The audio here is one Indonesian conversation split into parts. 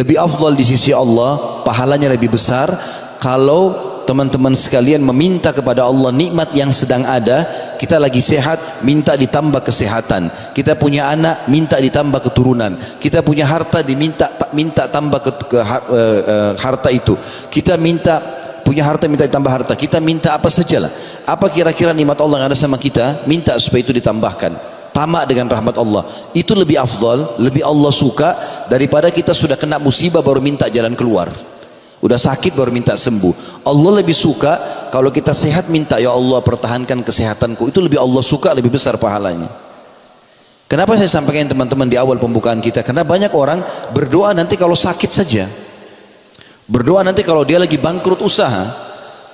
lebih afdal di sisi Allah, pahalanya lebih besar kalau teman-teman sekalian meminta kepada Allah nikmat yang sedang ada. Kita lagi sehat, minta ditambah kesehatan. Kita punya anak, minta ditambah keturunan. Kita punya harta, minta tambah harta itu. Kita punya harta, minta ditambah harta. Kita minta apa sajalah. Apa kira-kira nikmat Allah yang ada sama kita, minta supaya itu ditambahkan. Tamak dengan rahmat Allah. Itu lebih afdal, lebih Allah suka daripada kita sudah kena musibah baru minta jalan keluar. Udah sakit baru minta sembuh. Allah lebih suka kalau kita sehat minta, ya Allah pertahankan kesehatanku. Itu lebih Allah suka, lebih besar pahalanya. Kenapa saya sampaikan teman-teman di awal pembukaan kita? Karena banyak orang berdoa nanti kalau sakit saja. Berdoa nanti kalau dia lagi bangkrut usaha.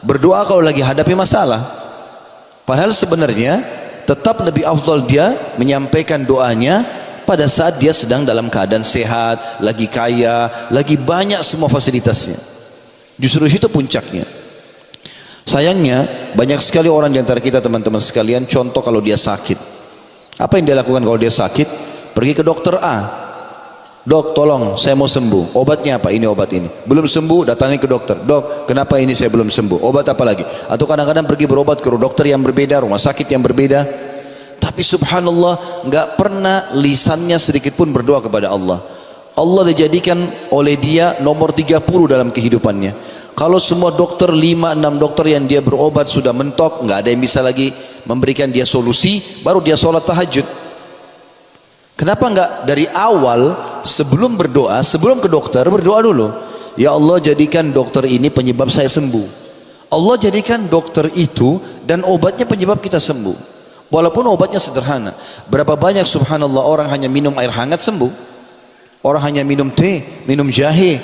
Berdoa kalau lagi hadapi masalah. Padahal sebenarnya tetap lebih afdal dia menyampaikan doanya pada saat dia sedang dalam keadaan sehat, lagi kaya, lagi banyak semua fasilitasnya. Justru itu puncaknya. Sayangnya banyak sekali orang di antara kita teman-teman sekalian, contoh kalau dia sakit, apa yang dia lakukan kalau dia sakit? Pergi ke dokter A. Dok, tolong saya mau sembuh. Obatnya apa? Ini obat ini. Belum sembuh, datangi ke dokter. Dok, kenapa ini saya belum sembuh? Obat apa lagi? Atau kadang-kadang pergi berobat ke dokter yang berbeda, rumah sakit yang berbeda. Tapi subhanallah, nggak pernah lisannya sedikit pun berdoa kepada Allah. Allah dijadikan oleh dia nomor 30 dalam kehidupannya. Kalau semua dokter, 5-6 dokter yang dia berobat sudah mentok, nggak ada yang bisa lagi memberikan dia solusi, baru dia sholat tahajud. Kenapa nggak dari awal sebelum berdoa, sebelum ke dokter berdoa dulu? Ya Allah, jadikan dokter ini penyebab saya sembuh. Allah jadikan dokter itu dan obatnya penyebab kita sembuh. Walaupun obatnya sederhana. Berapa banyak subhanallah orang hanya minum air hangat sembuh. Orang hanya minum teh, minum jahe,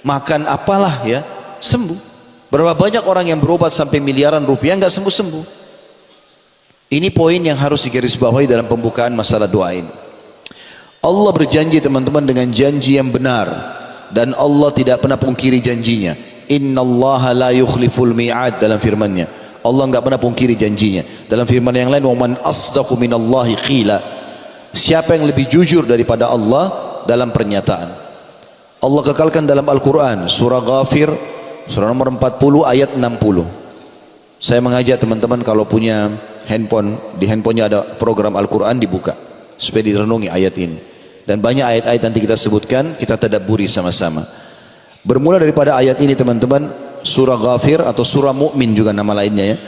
makan apalah ya, sembuh. Berapa banyak orang yang berobat sampai miliaran rupiah nggak sembuh-sembuh. Ini poin yang harus digarisbawahi dalam pembukaan masalah doa ini. Allah berjanji teman-teman dengan janji yang benar, dan Allah tidak pernah pungkiri janjinya. Innallaha la yukhliful mi'ad dalam firman-Nya. Allah nggak pernah pungkiri janjinya. Dalam firman yang lain, wa man asdaqu minallahi qila. Siapa yang lebih jujur daripada Allah dalam pernyataan? Allah kekalkan dalam Al-Quran surah Ghafir surah nomor 40 ayat 60. Saya mengajak teman-teman kalau punya handphone, di handphonenya ada program Al-Quran, dibuka supaya direnungi ayat ini. Dan banyak ayat-ayat nanti kita sebutkan, kita tadabburi sama-sama. Bermula daripada ayat ini teman-teman, surah Ghafir atau surah Mu'min juga nama lainnya ya.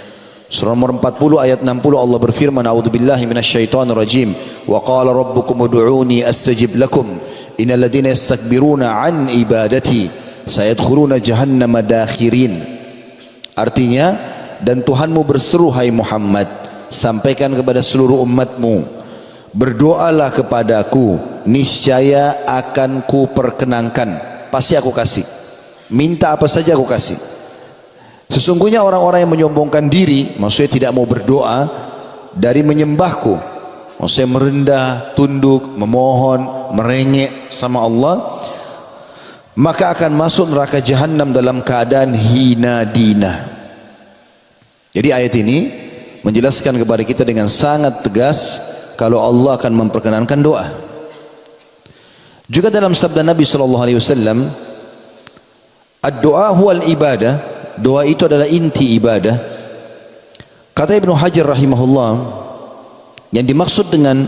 Surah nomor 40 ayat 60 Allah berfirman, a'udzubillahi minasyaitonir rajim, wa qala rabbukum ud'uni astajib lakum innal ladzina yastakbiruna an ibadati sayadkhuluna jahannama dakhirin. Artinya, dan Tuhanmu berseru hai Muhammad, sampaikan kepada seluruh umatmu, berdoalah kepadaku, niscaya akan ku perkenankan, pasti aku kasih. Minta apa saja aku kasih. Sesungguhnya orang-orang yang menyombongkan diri, maksudnya tidak mau berdoa, dari menyembahku, maksudnya merendah, tunduk, memohon, merengek sama Allah, maka akan masuk neraka jahanam dalam keadaan hina dina. Jadi ayat ini menjelaskan kepada kita dengan sangat tegas kalau Allah akan memperkenankan doa. Juga dalam sabda Nabi SAW, ad-doa huwal ibadah, doa itu adalah inti ibadah. Kata Ibnu Hajar rahimahullah, yang dimaksud dengan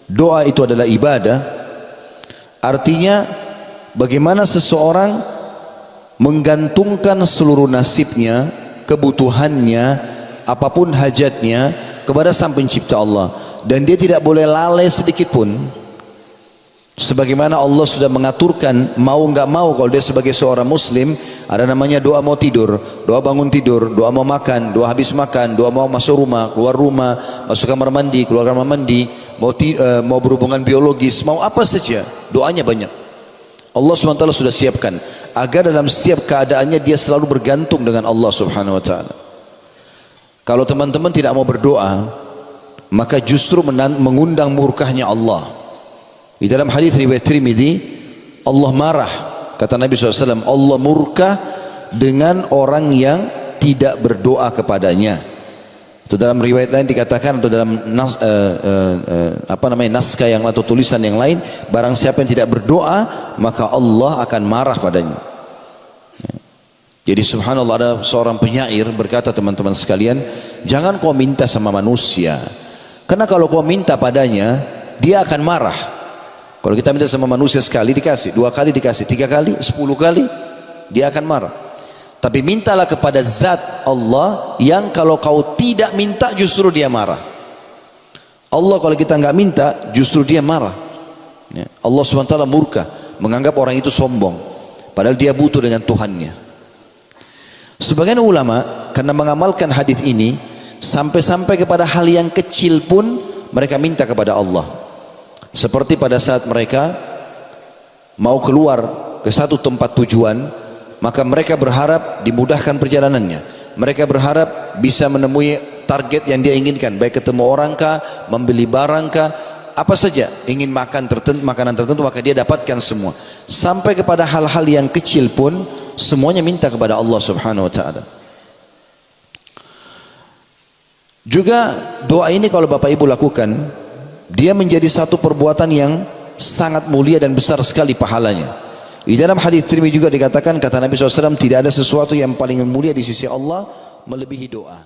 doa itu adalah ibadah, artinya bagaimana seseorang menggantungkan seluruh nasibnya, kebutuhannya, apapun hajatnya kepada Sang Pencipta Allah, dan dia tidak boleh lalai sedikit pun. Sebagaimana Allah sudah mengaturkan, mau nggak mau kalau dia sebagai seorang muslim, ada namanya doa mau tidur, doa bangun tidur, doa mau makan, doa habis makan, doa mau masuk rumah, keluar rumah, masuk kamar mandi, keluar kamar mandi, mau berhubungan biologis, mau apa saja, doanya banyak. Allah SWT sudah siapkan agar dalam setiap keadaannya dia selalu bergantung dengan Allah Subhanahu Wa Taala. Kalau teman-teman tidak mau berdoa, maka justru mengundang murkahnya Allah. Di dalam hadis riwayat Tirmidzi, Allah marah, kata Nabi SAW, Allah murka dengan orang yang tidak berdoa kepadanya. Atau dalam riwayat lain dikatakan, atau dalam naskah yang atau tulisan yang lain, barang siapa yang tidak berdoa maka Allah akan marah padanya. Jadi subhanallah, ada seorang penyair berkata, teman-teman sekalian, jangan kau minta sama manusia, karena kalau kau minta padanya dia akan marah. Kalau kita minta sama manusia sekali dikasih, 2 kali dikasih, 3 kali, 10 kali, dia akan marah. Tapi mintalah kepada zat Allah yang kalau kau tidak minta justru dia marah. Allah kalau kita nggak minta justru dia marah. Allah SWT murka, menganggap orang itu sombong, padahal dia butuh dengan Tuhannya. Sebagian ulama karena mengamalkan hadis ini sampai-sampai kepada hal yang kecil pun mereka minta kepada Allah. Seperti pada saat mereka mau keluar ke satu tempat tujuan, maka mereka berharap dimudahkan perjalanannya. Mereka berharap bisa menemui target yang dia inginkan, baik ketemu orang kah, membeli barang kah, apa saja, ingin makan makanan tertentu, maka dia dapatkan semua. Sampai kepada hal-hal yang kecil pun semuanya minta kepada Allah Subhanahu wa taala. Juga doa ini kalau Bapak Ibu lakukan, dia menjadi satu perbuatan yang sangat mulia dan besar sekali pahalanya. Di dalam hadis Tirmidzi juga dikatakan, kata Nabi SAW, tidak ada sesuatu yang paling mulia di sisi Allah melebihi doa.